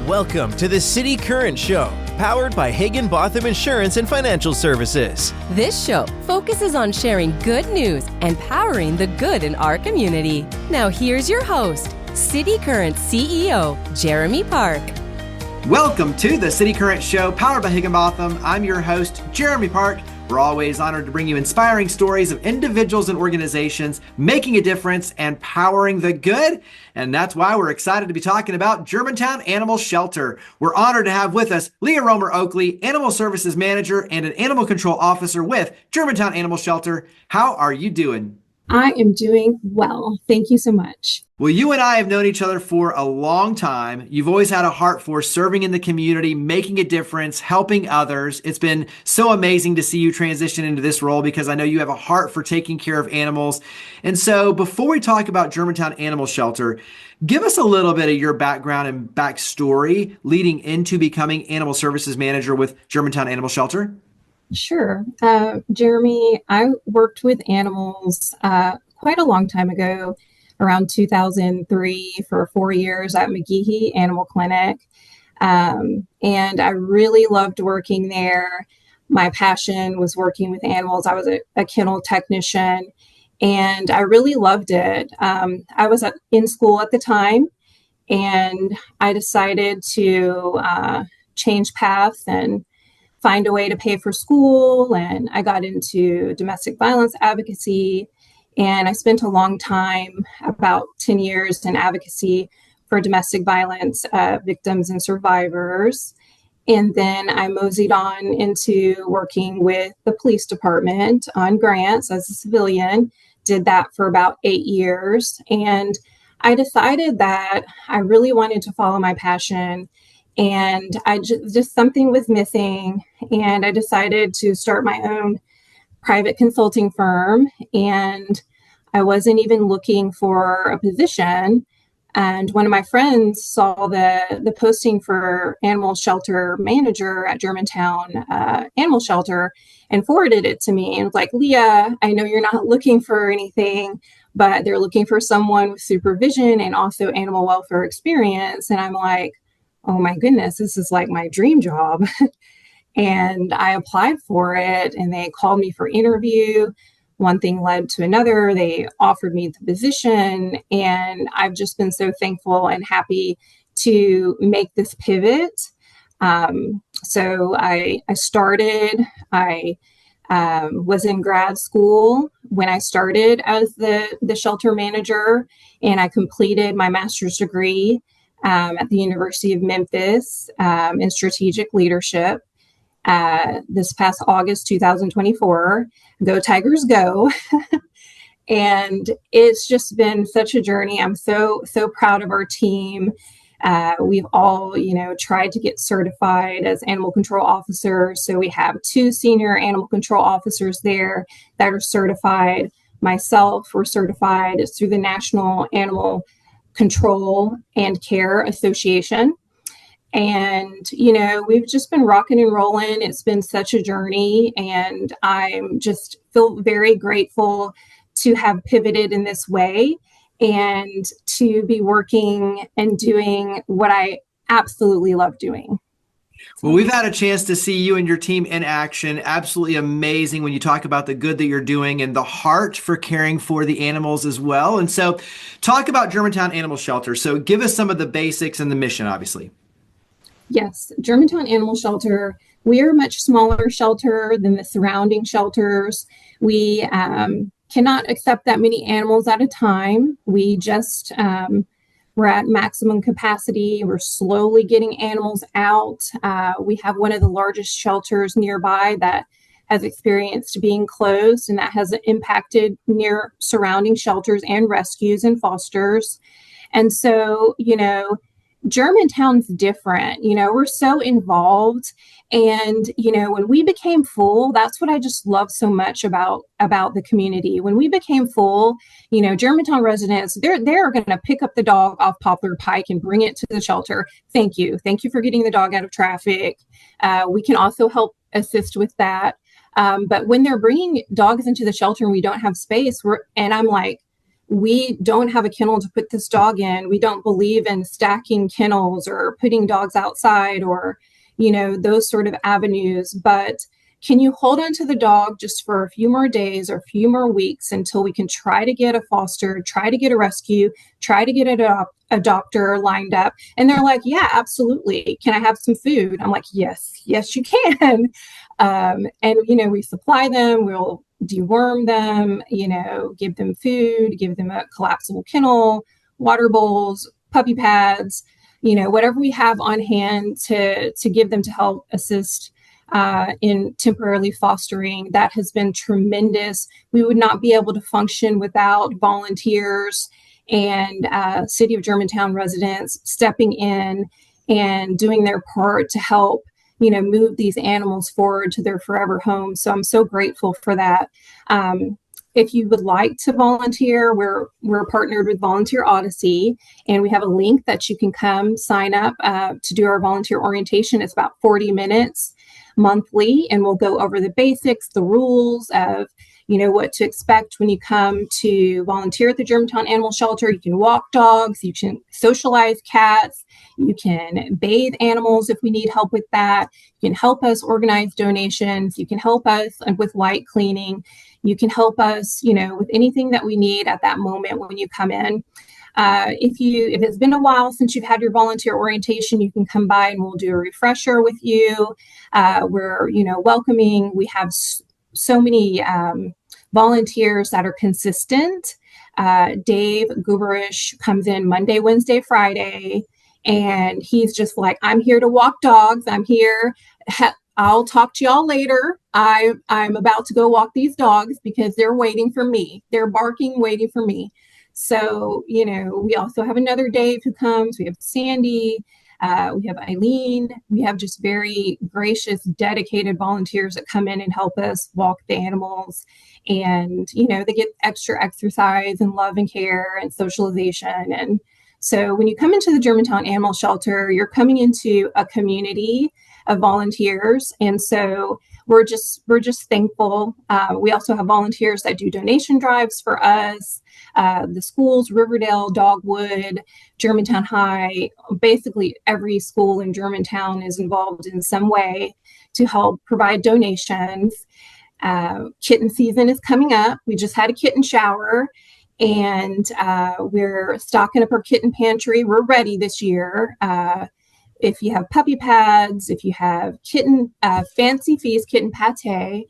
Welcome to the City Current Show, powered by Higginbotham Insurance and Financial Services. This show focuses on sharing good news and powering the good in our community. Now here's your host, City Current CEO, Jeremy Park. Welcome to the City Current Show, powered by Higginbotham. I'm your host, Jeremy Park. We're always honored to bring you inspiring stories of individuals and organizations making a difference and powering the good. And that's why we're excited to be talking about Germantown Animal Shelter. We're honored to have with us Lia Roemer-Oakley, Animal Services Manager and an Animal Control Officer with Germantown Animal Shelter. How are you doing? I am doing well. Thank you so much. Well, you and I have known each other for a long time. You've always had a heart for serving in the community, making a difference, helping others. It's been so amazing to see you transition into this role because I know you have a heart for taking care of animals. And so before we talk about Germantown Animal Shelter, give us a little bit of your background and backstory leading into becoming Animal Services Manager with Germantown Animal Shelter. Sure. Jeremy, I worked with animals quite a long time ago, around 2003 for 4 years at McGehee Animal Clinic. And I really loved working there. My passion was working with animals. I was a kennel technician and I really loved it. I was in school at the time and I decided to change paths and find a way to pay for school. And I got into domestic violence advocacy. And I spent a long time, about 10 years in advocacy for domestic violence victims and survivors. And then I moseyed on into working with the police department on grants as a civilian, did that for about 8 years. And I decided that I really wanted to follow my passion. And I just something was missing. And I decided to start my own private consulting firm. And I wasn't even looking for a position. And one of my friends saw the posting for animal shelter manager at Germantown Animal Shelter and forwarded it to me. And was like, Leah, I know you're not looking for anything, but they're looking for someone with supervision and also animal welfare experience. And I'm like, oh my goodness, this is like my dream job. And I applied for it and they called me for interview. One thing led to another. They offered me the position and I've just been so thankful and happy to make this pivot. So I was in grad school when I started as the shelter manager, and I completed my master's degree at the University of Memphis in strategic leadership this past August 2024. Go Tigers go. And it's just been such a journey. I'm so proud of our team. We've all, tried to get certified as animal control officers. So we have 2 senior animal control officers there that are certified. Myself, we're certified through the National Animal Control and Care Association. And, we've just been rocking and rolling. It's been such a journey, and I'm just feel very grateful to have pivoted in this way and to be working and doing what I absolutely love doing. Well, we've had a chance to see you and your team in action. Absolutely amazing when you talk about the good that you're doing and the heart for caring for the animals as well. And so talk about Germantown Animal Shelter. So give us some of the basics and the mission, obviously. Yes, Germantown Animal Shelter, we are a much smaller shelter than the surrounding shelters. We cannot accept that many animals at a time. We just, we're at maximum capacity. We're slowly getting animals out. We have one of the largest shelters nearby that has experienced being closed, and that has impacted near surrounding shelters and rescues and fosters. And so, Germantown's different. We're so involved. And, when we became full, that's what I just love so much about the community. When we became full, Germantown residents, they're going to pick up the dog off Poplar Pike and bring it to the shelter. Thank you. Thank you for getting the dog out of traffic. We can also help assist with that. But when they're bringing dogs into the shelter and we don't have space, and I'm like, we don't have a kennel to put this dog in. We don't believe in stacking kennels or putting dogs outside or, those sort of avenues. But can you hold on to the dog just for a few more days or a few more weeks until we can try to get a foster, try to get a rescue, try to get a doctor lined up? And they're like, yeah, absolutely. Can I have some food? I'm like, yes, you can. And, we supply them, we'll deworm them, give them food, give them a collapsible kennel, water bowls, puppy pads, whatever we have on hand to give them to help assist in temporarily fostering. That has been tremendous. We would not be able to function without volunteers and City of Germantown residents stepping in and doing their part to help move these animals forward to their forever home. So I'm so grateful for that. If you would like to volunteer, we're partnered with Volunteer Odyssey, and we have a link that you can come sign up to do our volunteer orientation. It's about 40 minutes monthly, and we'll go over the basics, the rules of what to expect when you come to volunteer at the Germantown Animal Shelter. You can walk dogs, you can socialize cats, you can bathe animals if we need help with that. You can help us organize donations. You can help us with light cleaning. You can help us, with anything that we need at that moment when you come in. If it's been a while since you've had your volunteer orientation, you can come by and we'll do a refresher with you. We're, welcoming. We have so many volunteers that are consistent. Dave Guberish comes in Monday, Wednesday, Friday, and he's just like, I'm here to walk dogs. I'm here. I'll talk to y'all later. I'm about to go walk these dogs because they're waiting for me. They're barking, waiting for me. So, we also have another Dave who comes. We have Sandy. We have Eileen. We have just very gracious, dedicated volunteers that come in and help us walk the animals. And, they get extra exercise and love and care and socialization. And so when you come into the Germantown Animal Shelter, you're coming into a community of volunteers. And so we're just thankful. We also have volunteers that do donation drives for us. The schools, Riverdale, Dogwood, Germantown High, basically every school in Germantown is involved in some way to help provide donations. Kitten season is coming up. We just had a kitten shower, and we're stocking up our kitten pantry. We're ready this year. If you have puppy pads, if you have kitten Fancy Feast kitten pate,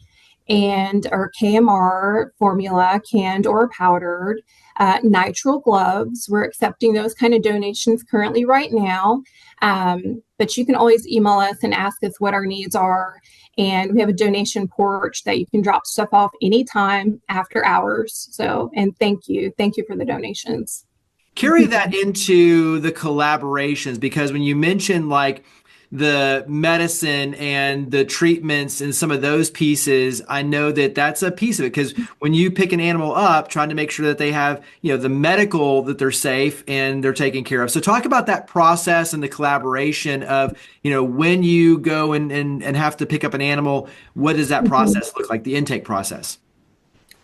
and our KMR formula, canned or powdered, nitrile gloves. We're accepting those kind of donations currently right now. But you can always email us and ask us what our needs are. And we have a donation porch that you can drop stuff off anytime after hours. So, and thank you for the donations. Carry that into the collaborations, because when you mention like the medicine and the treatments and some of those pieces, I know that that's a piece of it, because when you pick an animal up, trying to make sure that they have, the medical, that they're safe and they're taken care of. So talk about that process and the collaboration of, when you go and have to pick up an animal, what does that process look like, the intake process?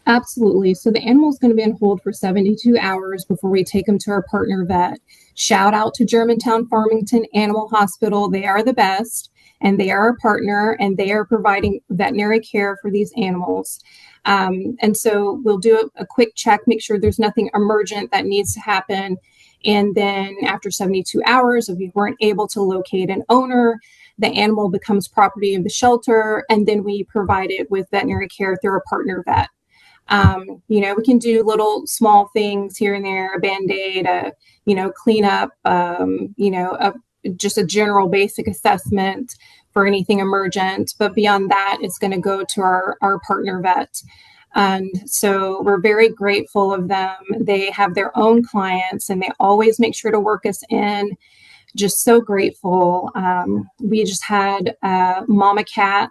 Absolutely. So the animal is going to be on hold for 72 hours before we take them to our partner vet. Shout out to Germantown Farmington Animal Hospital. They are the best, and they are our partner, and they are providing veterinary care for these animals. And so we'll do a quick check, make sure there's nothing emergent that needs to happen. And then after 72 hours, if we weren't able to locate an owner, the animal becomes property of the shelter, and then we provide it with veterinary care through our partner vet. We can do little small things here and there, a Band-Aid, clean up, just a general basic assessment for anything emergent. But beyond that, it's going to go to our partner vet. And so we're very grateful of them. They have their own clients, and they always make sure to work us in. Just so grateful. We just had Mama Cat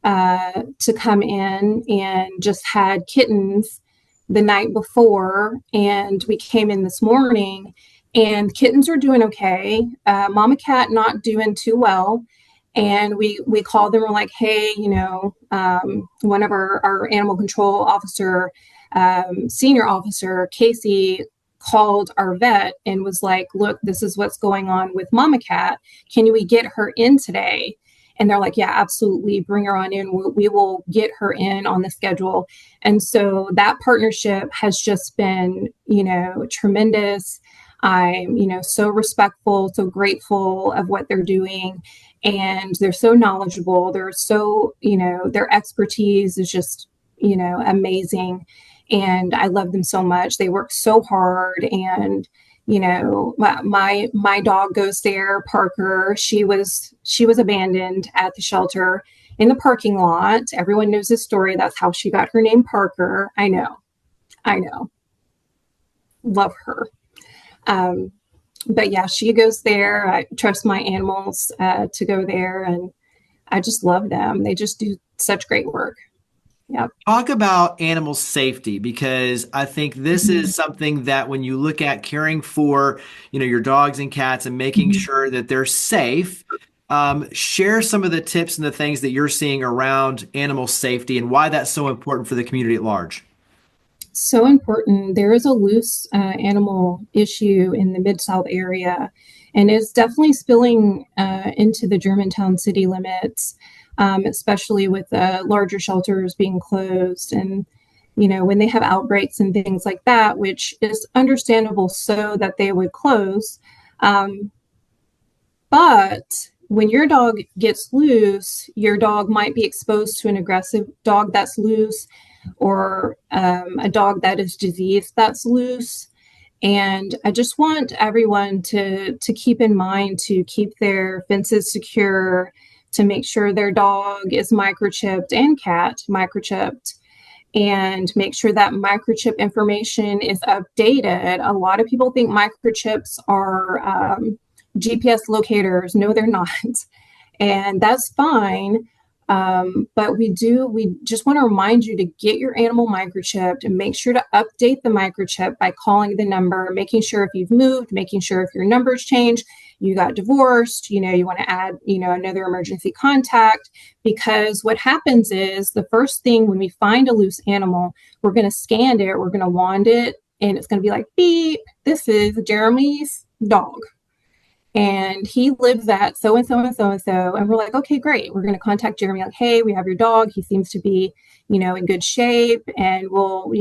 to come in and just had kittens the night before, and we came in this morning and kittens are doing okay. Mama Cat not doing too well, and we called them. We're like, hey, one of our animal control officer senior officer, Casey, called our vet and was like, look, this is what's going on with Mama Cat. Can we get her in today? And they're like, yeah, absolutely. Bring her on in. We will get her in on the schedule. And so that partnership has just been, tremendous. I'm, so respectful, so grateful of what they're doing. And they're so knowledgeable. They're so, their expertise is just, amazing. And I love them so much. They work so hard. And my dog goes there, Parker. She was abandoned at the shelter in the parking lot. Everyone knows this story. That's how she got her name, Parker. I know. Love her. But yeah, she goes there. I trust my animals to go there, and I just love them. They just do such great work. Yeah. Talk about animal safety, because I think this is something that when you look at caring for, your dogs and cats and making sure that they're safe, share some of the tips and the things that you're seeing around animal safety and why that's so important for the community at large. So important. There is a loose animal issue in the Mid-South area, and it's definitely spilling into the Germantown city limits. Especially with larger shelters being closed, and when they have outbreaks and things like that, which is understandable so that they would close. But when your dog gets loose, your dog might be exposed to an aggressive dog that's loose, or a dog that is diseased that's loose. And I just want everyone to keep in mind to keep their fences secure, to make sure their dog is microchipped and cat microchipped, and make sure that microchip information is updated. A lot of people think microchips are GPS locators. No, they're not. And that's fine. But we just want to remind you to get your animal microchipped and make sure to update the microchip by calling the number, making sure if you've moved, making sure if your number's changed, you got divorced, you want to add, another emergency contact, because what happens is the first thing when we find a loose animal, we're going to scan it, we're going to wand it, and it's going to be like, beep, this is Jeremy's dog. And he lives at so-and-so and so-and-so. And we're like, okay, great. We're going to contact Jeremy. Like, hey, we have your dog. He seems to be, in good shape. And we'll,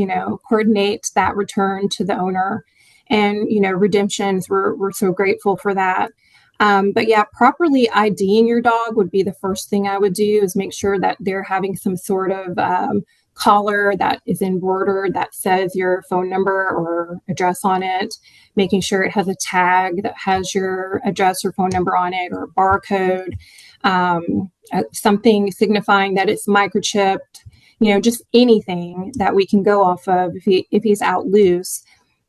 coordinate that return to the owner. And, redemptions, we're so grateful for that. But yeah, properly IDing your dog would be the first thing I would do, is make sure that they're having some sort of collar that is embroidered that says your phone number or address on it, making sure it has a tag that has your address or phone number on it, or a barcode, something signifying that it's microchipped, just anything that we can go off of if he's out loose.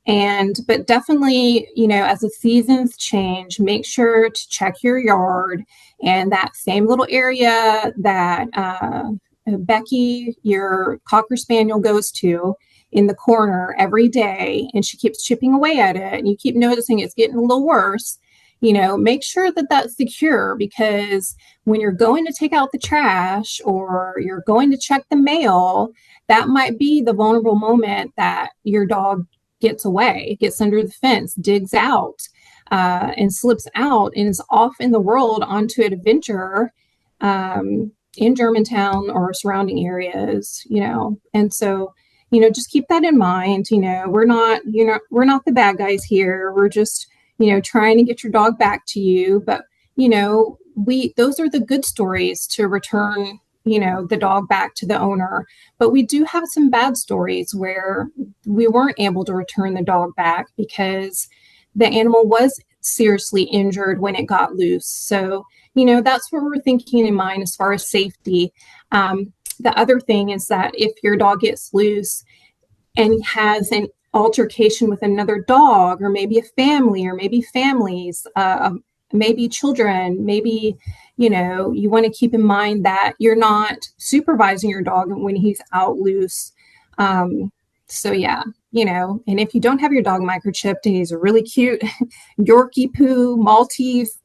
But definitely, as the seasons change, make sure to check your yard, and that same little area that Becky, your Cocker Spaniel, goes to in the corner every day, and she keeps chipping away at it, and you keep noticing it's getting a little worse, make sure that that's secure, because when you're going to take out the trash or you're going to check the mail, that might be the vulnerable moment that your dog gets away, gets under the fence, digs out, and slips out and is off in the world onto an adventure in Germantown or surrounding areas, and so, just keep that in mind. We're not the bad guys here. We're just, trying to get your dog back to you. But, those are the good stories to return, the dog back to the owner. But we do have some bad stories where we weren't able to return the dog back because the animal was seriously injured when it got loose. So, that's what we're thinking in mind as far as safety. The other thing is that if your dog gets loose and has an altercation with another dog, or maybe a family, or maybe families, maybe children, maybe, you want to keep in mind that you're not supervising your dog when he's out loose. So yeah, and if you don't have your dog microchipped and he's a really cute Yorkie poo, Maltese,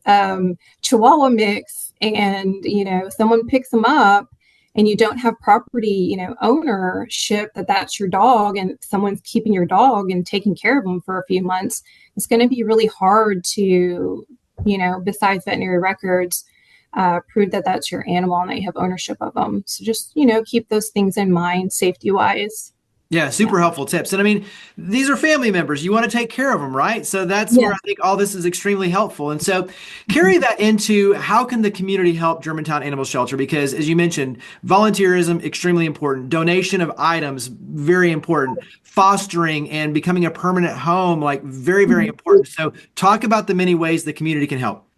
Chihuahua mix, and, someone picks him up, and you don't have property, ownership, that's your dog, and someone's keeping your dog and taking care of them for a few months, it's going to be really hard to, besides veterinary records, prove that that's your animal and that you have ownership of them. So just, keep those things in mind, safety-wise. Yeah, super helpful tips. And I mean, these are family members. You want to take care of them, right? So that's where I think all this is extremely helpful. And so carry that into how can the community help Germantown Animal Shelter? Because as you mentioned, volunteerism, extremely important. Donation of items, very important. Fostering and becoming a permanent home, like very, very important. So talk about the many ways the community can help.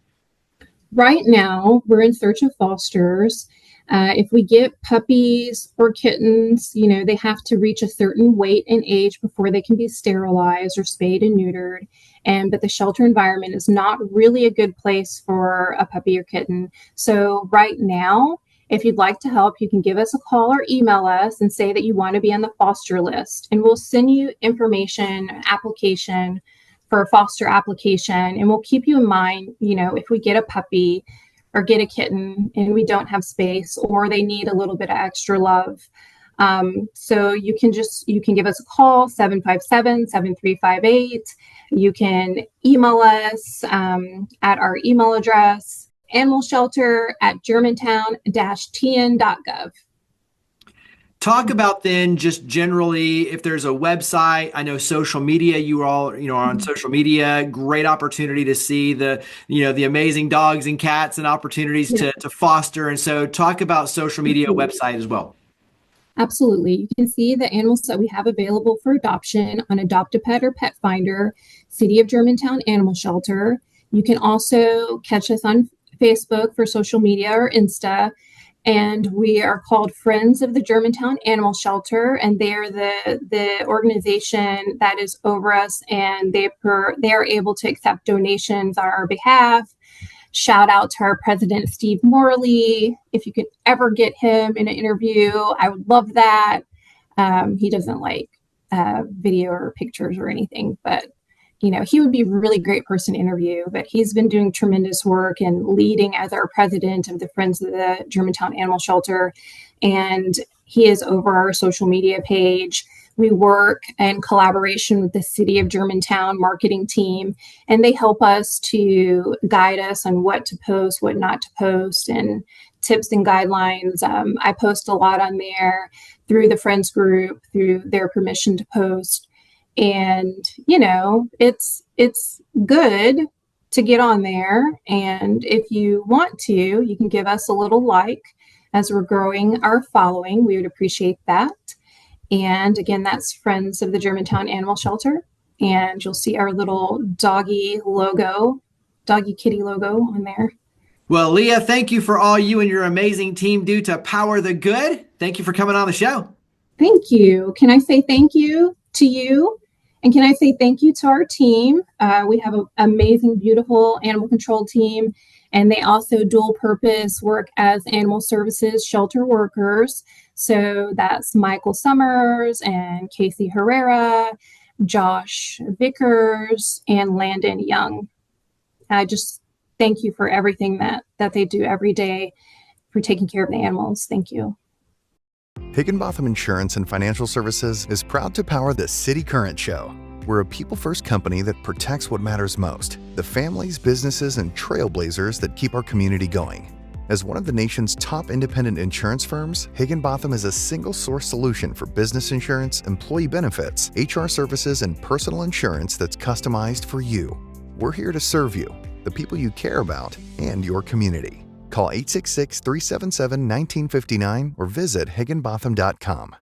Right now, we're in search of fosters. If we get puppies or kittens, they have to reach a certain weight and age before they can be sterilized or spayed and neutered. But the shelter environment is not really a good place for a puppy or kitten. So right now, if you'd like to help, you can give us a call or email us and say that you want to be on the foster list. And we'll send you information, application for a foster application. And we'll keep you in mind, if we get a puppy or get a kitten and we don't have space or they need a little bit of extra love. So you can give us a call, 757-7358. You can email us at our email address, animalshelter@germantown-tn.gov. Talk about then just generally if there's a website. I know social media, you all are on social media, great opportunity to see the amazing dogs and cats and opportunities to foster. And so talk about social media website as well. Absolutely. You can see the animals that we have available for adoption on Adopt-A-Pet or Pet Finder, City of Germantown Animal Shelter. You can also catch us on Facebook for social media or Insta. And we are called Friends of the Germantown Animal Shelter, and they are the organization that is over us, and they are able to accept donations on our behalf. Shout out to our president, Steve Morley. If you could ever get him in an interview, I would love that. He doesn't like video or pictures or anything, but he would be a really great person to interview, but he's been doing tremendous work and leading as our president of the Friends of the Germantown Animal Shelter. And he is over our social media page. We work in collaboration with the City of Germantown marketing team, and they help us to guide us on what to post, what not to post, and tips and guidelines. I post a lot on there through the Friends group, through their permission to post. And, it's good to get on there. And if you want to, you can give us a little like as we're growing our following. We would appreciate that. And again, that's Friends of the Germantown Animal Shelter. And you'll see our little doggy kitty logo on there. Well, Lia, thank you for all you and your amazing team do to power the good. Thank you for coming on the show. Thank you. Can I say thank you to you? And can I say thank you to our team? We have an amazing, beautiful animal control team, and they also dual purpose work as animal services shelter workers. So that's Michael Summers and Casey Herrera, Josh Vickers, and Landon Young. I just thank you for everything that they do every day for taking care of the animals. Thank you. Higginbotham Insurance and Financial Services is proud to power the City Current Show. We're a people-first company that protects what matters most, the families, businesses, and trailblazers that keep our community going. As one of the nation's top independent insurance firms, Higginbotham is a single-source solution for business insurance, employee benefits, HR services, and personal insurance that's customized for you. We're here to serve you, the people you care about, and your community. Call 866-377-1959 or visit higginbotham.com.